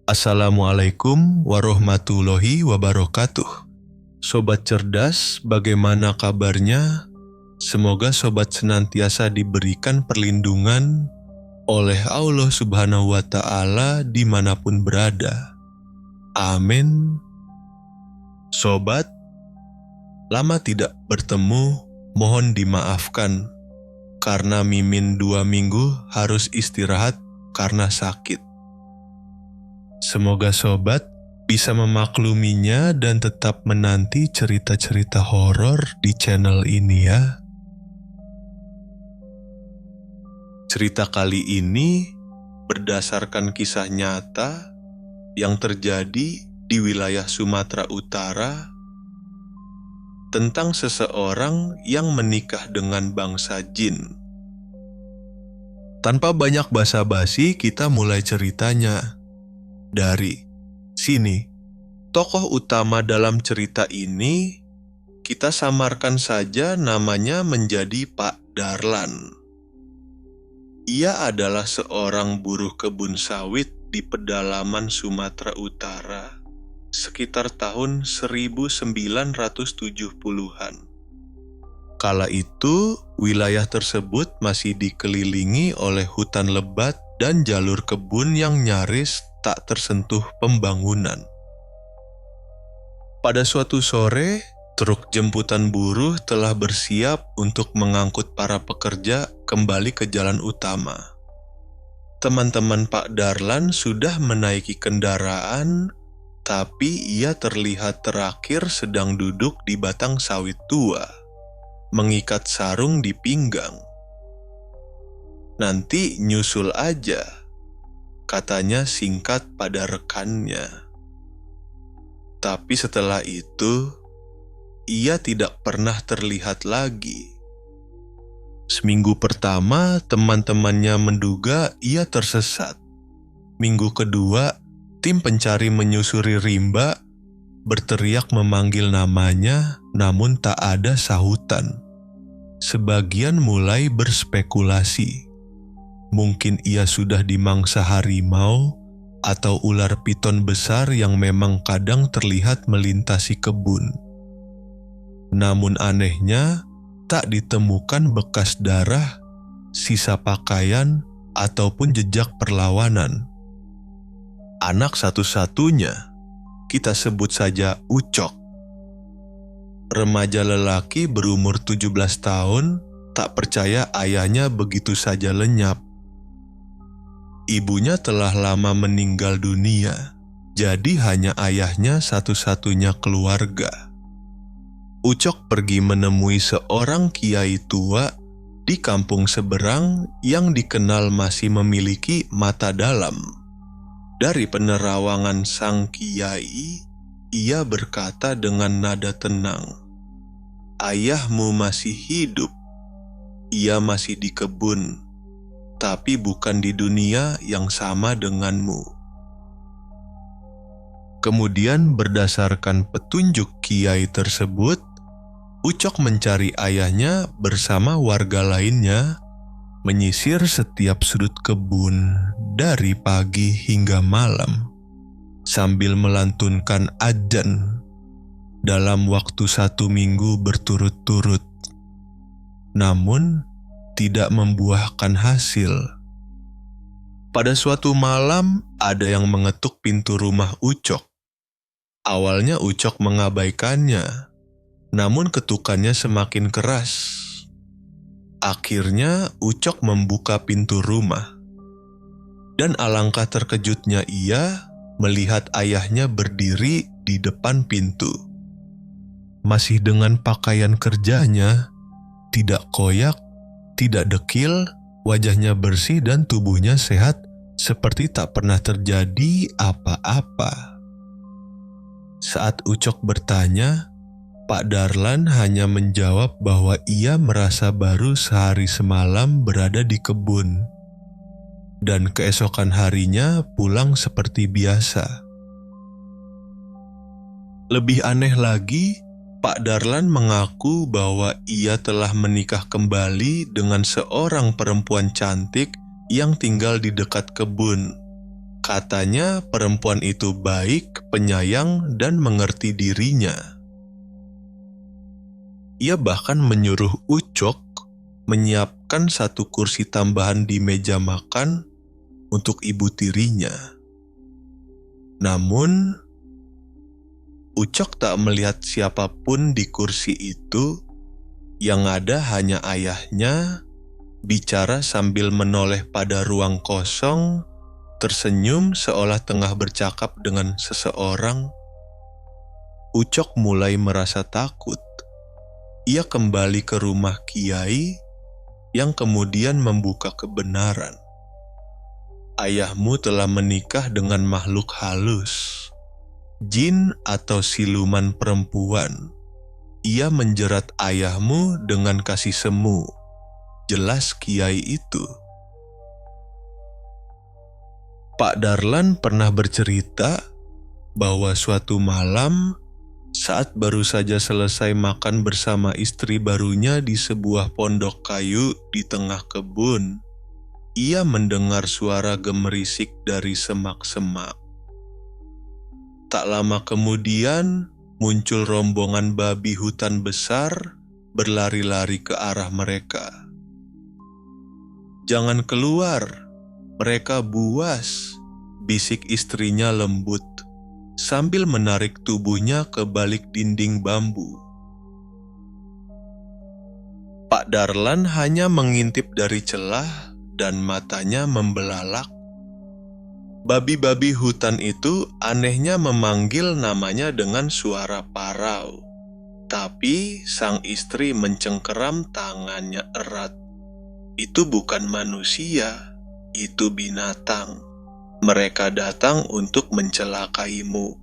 Assalamualaikum warahmatullahi wabarakatuh. Sobat cerdas, bagaimana kabarnya? Semoga sobat senantiasa diberikan perlindungan oleh Allah Subhanahu wa Ta'ala dimanapun berada. Amin. Sobat, lama tidak bertemu, mohon dimaafkan karena Mimin 2 minggu harus istirahat karena sakit. Semoga sobat bisa memakluminya dan tetap menanti cerita-cerita horor di channel ini ya. Cerita kali ini berdasarkan kisah nyata yang terjadi di wilayah Sumatera Utara tentang seseorang yang menikah dengan bangsa jin. Tanpa banyak basa-basi, kita mulai ceritanya. Dari sini, tokoh utama dalam cerita ini kita samarkan saja namanya menjadi Pak Darlan. Ia adalah seorang buruh kebun sawit di pedalaman Sumatera Utara sekitar tahun 1970-an. Kala itu, wilayah tersebut masih dikelilingi oleh hutan lebat dan jalur kebun yang nyaris tak tersentuh pembangunan. Pada suatu sore, truk jemputan buruh telah bersiap untuk mengangkut para pekerja kembali ke jalan utama. Teman-teman Pak Darlan sudah menaiki kendaraan, tapi ia terlihat terakhir sedang duduk di batang sawit tua, mengikat sarung di pinggang. "Nanti nyusul aja," katanya singkat pada rekannya. Tapi setelah itu, ia tidak pernah terlihat lagi. Seminggu pertama, teman-temannya menduga ia tersesat. Minggu kedua, tim pencari menyusuri rimba, berteriak memanggil namanya, namun tak ada sahutan. Sebagian mulai berspekulasi. Mungkin ia sudah dimangsa harimau atau ular piton besar yang memang kadang terlihat melintasi kebun. Namun anehnya, tak ditemukan bekas darah, sisa pakaian, ataupun jejak perlawanan. Anak satu-satunya, kita sebut saja Ucok. Remaja lelaki berumur 17 tahun, tak percaya ayahnya begitu saja lenyap. Ibunya telah lama meninggal dunia, jadi hanya ayahnya satu-satunya keluarga. Ucok pergi menemui seorang kiai tua di kampung seberang yang dikenal masih memiliki mata dalam. Dari penerawangan sang kiai, ia berkata dengan nada tenang, "Ayahmu masih hidup, ia masih di kebun, tapi bukan di dunia yang sama denganmu." Kemudian berdasarkan petunjuk kiai tersebut, Ucok mencari ayahnya bersama warga lainnya, menyisir setiap sudut kebun dari pagi hingga malam, sambil melantunkan adzan dalam waktu 1 minggu berturut-turut. Namun, tidak membuahkan hasil. Pada suatu malam, ada yang mengetuk pintu rumah Ucok. Awalnya Ucok mengabaikannya, namun ketukannya semakin keras. Akhirnya Ucok membuka pintu rumah. Dan alangkah terkejutnya ia melihat ayahnya berdiri di depan pintu. Masih dengan pakaian kerjanya, tidak koyak, tidak dekil, wajahnya bersih dan tubuhnya sehat seperti tak pernah terjadi apa-apa. Saat Ucok bertanya, Pak Darlan hanya menjawab bahwa ia merasa baru sehari semalam berada di kebun, dan keesokan harinya pulang seperti biasa. Lebih aneh lagi, Pak Darlan mengaku bahwa ia telah menikah kembali dengan seorang perempuan cantik yang tinggal di dekat kebun. Katanya perempuan itu baik, penyayang, dan mengerti dirinya. Ia bahkan menyuruh Ucok menyiapkan satu kursi tambahan di meja makan untuk ibu tirinya. Namun, Ucok tak melihat siapapun di kursi itu. Yang ada hanya ayahnya, bicara sambil menoleh pada ruang kosong, tersenyum seolah tengah bercakap dengan seseorang. Ucok mulai merasa takut. Ia kembali ke rumah Kiai yang kemudian membuka kebenaran. Ayahmu telah menikah dengan makhluk halus, jin atau siluman perempuan. Ia menjerat ayahmu dengan kasih semu, jelas Kiai itu. Pak Darlan pernah bercerita bahwa suatu malam, saat baru saja selesai makan bersama istri barunya di sebuah pondok kayu di tengah kebun, ia mendengar suara gemerisik dari semak-semak. Tak lama kemudian, muncul rombongan babi hutan besar berlari-lari ke arah mereka. "Jangan keluar, mereka buas," bisik istrinya lembut, sambil menarik tubuhnya ke balik dinding bambu. Pak Darlan hanya mengintip dari celah dan matanya membelalak. Babi-babi hutan itu anehnya memanggil namanya dengan suara parau. Tapi sang istri mencengkeram tangannya erat. "Itu bukan manusia, itu binatang. Mereka datang untuk mencelakaimu."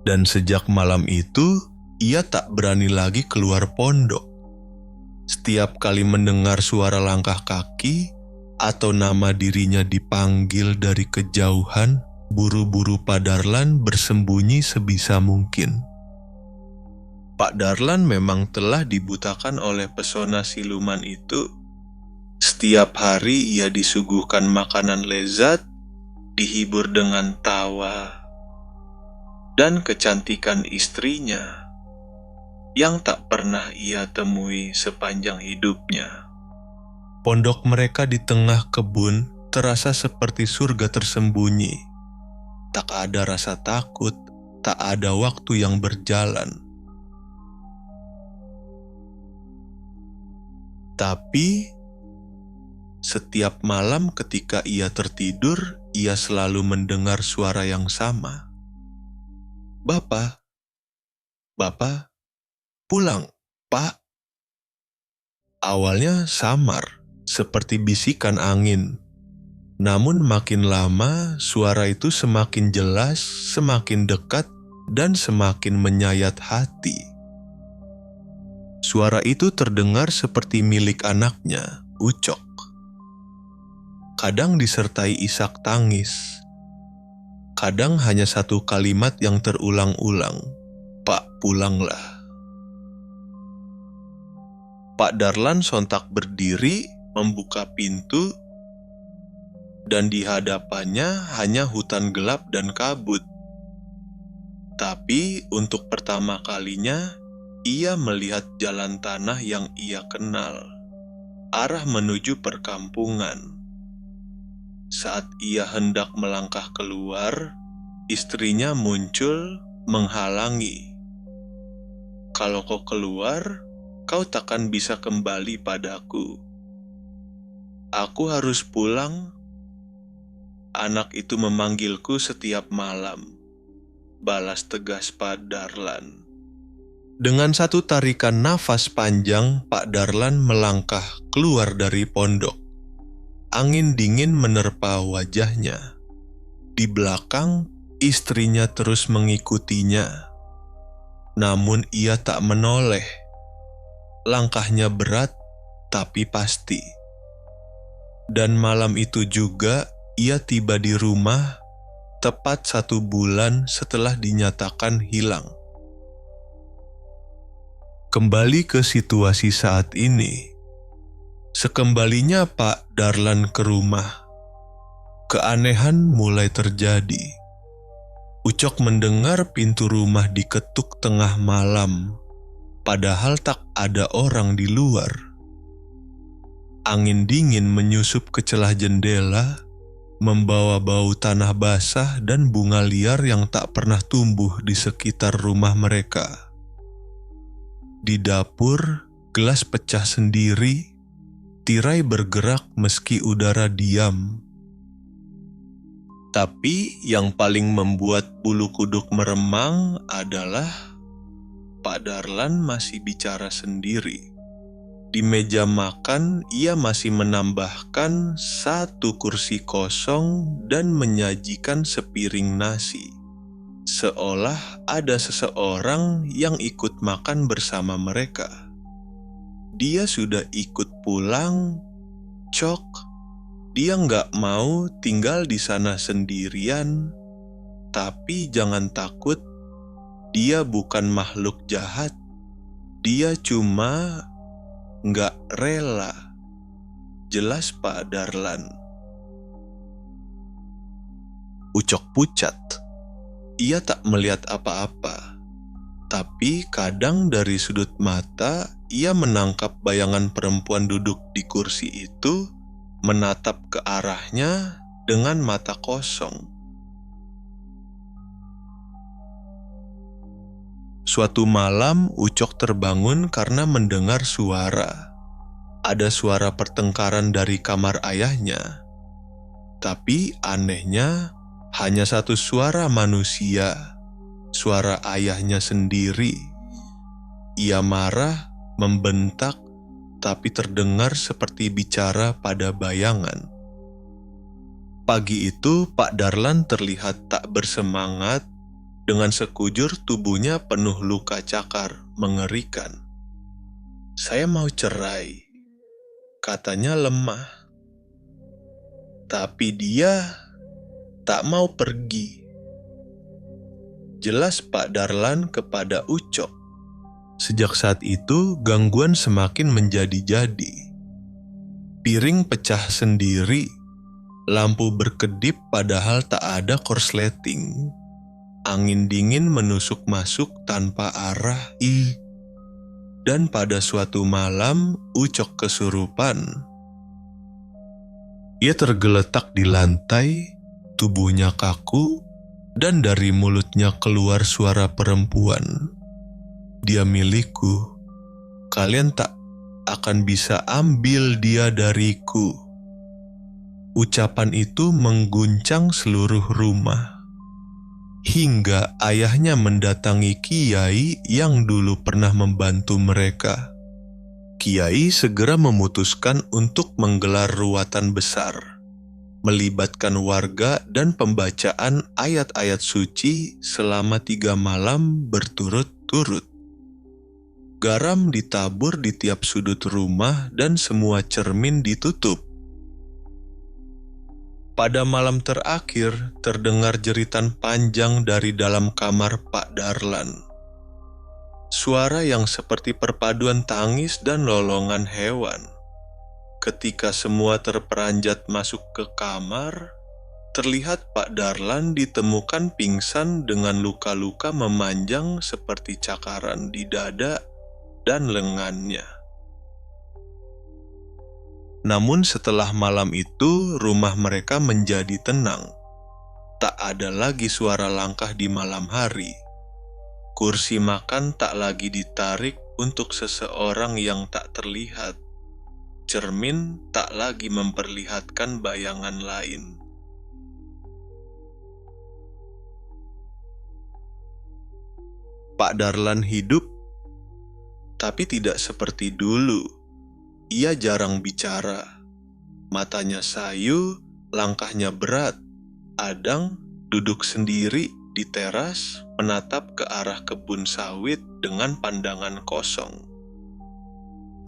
Dan sejak malam itu, ia tak berani lagi keluar pondok. Setiap kali mendengar suara langkah kaki atau nama dirinya dipanggil dari kejauhan, buru-buru Pak Darlan bersembunyi sebisa mungkin. Pak Darlan memang telah dibutakan oleh pesona siluman itu. Setiap hari ia disuguhkan makanan lezat, dihibur dengan tawa, dan kecantikan istrinya yang tak pernah ia temui sepanjang hidupnya. Pondok mereka di tengah kebun terasa seperti surga tersembunyi. Tak ada rasa takut, tak ada waktu yang berjalan. Tapi, setiap malam ketika ia tertidur, ia selalu mendengar suara yang sama. "Bapak, Bapak, pulang, Pak." Awalnya samar, seperti bisikan angin. Namun makin lama, suara itu semakin jelas, semakin dekat, dan semakin menyayat hati. Suara itu terdengar seperti milik anaknya, Ucok. Kadang disertai isak tangis. Kadang hanya satu kalimat yang terulang-ulang, "Pak, pulanglah." Pak Darlan sontak berdiri, membuka pintu, dan di hadapannya hanya hutan gelap dan kabut. Tapi untuk pertama kalinya, ia melihat jalan tanah yang ia kenal, arah menuju perkampungan. Saat ia hendak melangkah keluar, istrinya muncul menghalangi. "Kalau kau keluar, kau takkan bisa kembali padaku. Aku harus pulang. Anak itu memanggilku setiap malam," balas tegas Pak Darlan. Dengan satu tarikan nafas panjang, Pak Darlan melangkah keluar dari pondok. Angin dingin menerpa wajahnya. Di belakang, istrinya terus mengikutinya. namun ia tak menoleh. Langkahnya berat, tapi pasti. Dan malam itu juga ia tiba di rumah tepat 1 bulan setelah dinyatakan hilang. Kembali ke situasi saat ini. Sekembalinya Pak Darlan ke rumah, keanehan mulai terjadi. Ucok mendengar pintu rumah diketuk tengah malam, padahal tak ada orang di luar. Angin dingin menyusup ke celah jendela, membawa bau tanah basah dan bunga liar yang tak pernah tumbuh di sekitar rumah mereka. Di dapur, gelas pecah sendiri, tirai bergerak meski udara diam. Tapi yang paling membuat bulu kuduk meremang adalah Pak Darlan masih bicara sendiri. Di meja makan, ia masih menambahkan 1 kursi kosong dan menyajikan sepiring nasi. Seolah ada seseorang yang ikut makan bersama mereka. Dia sudah ikut pulang, Cok. Dia nggak mau tinggal di sana sendirian. Tapi jangan takut, dia bukan makhluk jahat. Dia cuma nggak rela. Jelas Pak Darlan. Ucok pucat. Ia tak melihat apa-apa, tapi kadang dari sudut mata ia menangkap bayangan perempuan duduk di kursi itu, menatap ke arahnya dengan mata kosong. Suatu malam Ucok terbangun karena mendengar suara. Ada suara pertengkaran dari kamar ayahnya, tapi anehnya hanya 1 suara manusia, suara ayahnya sendiri. Ia marah, membentak, tapi terdengar seperti bicara pada bayangan. Pagi itu Pak Darlan terlihat tak bersemangat, dengan sekujur tubuhnya penuh luka cakar mengerikan. "Saya mau cerai," katanya lemah. Tapi dia tak mau pergi. Jelas Pak Darlan kepada Ucok. Sejak saat itu gangguan semakin menjadi-jadi. Piring pecah sendiri, lampu berkedip padahal tak ada korsleting. Angin dingin menusuk masuk tanpa arah. Dan pada suatu malam Ucok kesurupan. Ia tergeletak di lantai, tubuhnya kaku, dan dari mulutnya keluar suara perempuan. "Dia milikku. Kalian tak akan bisa ambil dia dariku." Ucapan itu mengguncang seluruh rumah. Hingga ayahnya mendatangi Kiai yang dulu pernah membantu mereka. Kiai segera memutuskan untuk menggelar ruatan besar, melibatkan warga dan pembacaan ayat-ayat suci selama 3 malam berturut-turut. Garam ditabur di tiap sudut rumah dan semua cermin ditutup. Pada malam terakhir, terdengar jeritan panjang dari dalam kamar Pak Darlan. Suara yang seperti perpaduan tangis dan lolongan hewan. Ketika semua terperanjat masuk ke kamar, terlihat Pak Darlan ditemukan pingsan dengan luka-luka memanjang seperti cakaran di dada dan lengannya. Namun setelah malam itu, rumah mereka menjadi tenang. Tak ada lagi suara langkah di malam hari. Kursi makan tak lagi ditarik untuk seseorang yang tak terlihat. Cermin tak lagi memperlihatkan bayangan lain. Pak Darlan hidup, tapi tidak seperti dulu. Ia jarang bicara. Matanya sayu, langkahnya berat. Adang duduk sendiri di teras menatap ke arah kebun sawit dengan pandangan kosong.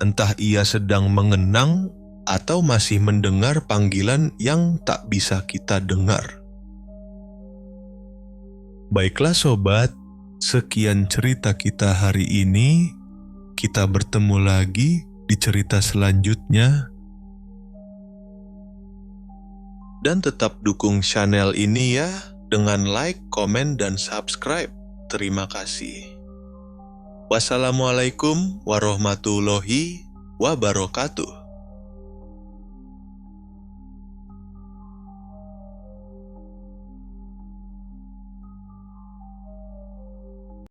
Entah ia sedang mengenang atau masih mendengar panggilan yang tak bisa kita dengar. Baiklah sobat, sekian cerita kita hari ini. Kita bertemu lagi di cerita selanjutnya. Dan tetap dukung channel ini ya, dengan like, komen, dan subscribe. Terima kasih. Wassalamualaikum warahmatullahi wabarakatuh.